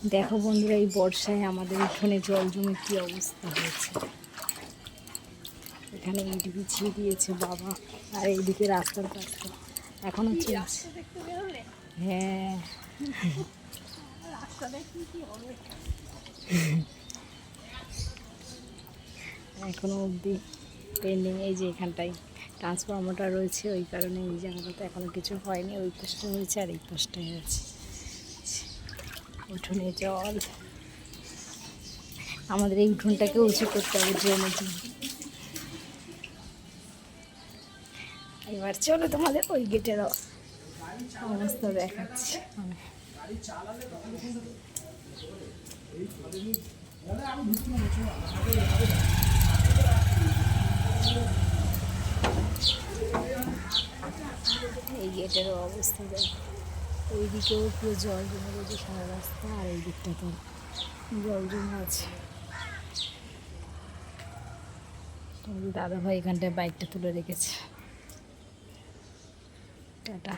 দেখো বন্ধুরা, এই বর্ষায় আমাদের উঠোনে জল জমে কী অবস্থা হয়েছে। এখানে ইট বিছিয়ে দিয়েছে বাবা, আর এইদিকে রাস্তার পাশটা এখনো চলছে। হ্যাঁ, এখনো অবধি পেন্ডিং। এই যে এখানটায় ট্রান্সফরমারটা রয়েছে, ওই কারণে এই জায়গাটাতে এখনো কিছু হয়নি। ওই পাশটা হয়েছে আর এই পাশটায় হয়েছে। উঠোনে জল, আমাদের এই উঠোনটাকে উঁচু করতে হবে ড্রেনের জন্য। এবার চলো তোমাদের ওই গেটের অবস্থা দেখাচ্ছি। এই গেটের অবস্থা দেখো, ওই দিকেও পুরো জল জমে রয়েছে সারা রাস্তা, আর এই দিকটা তো জল জমে আছে। দাদা ভাই এখানটায় বাইকটা তুলে রেখেছে। টাটা।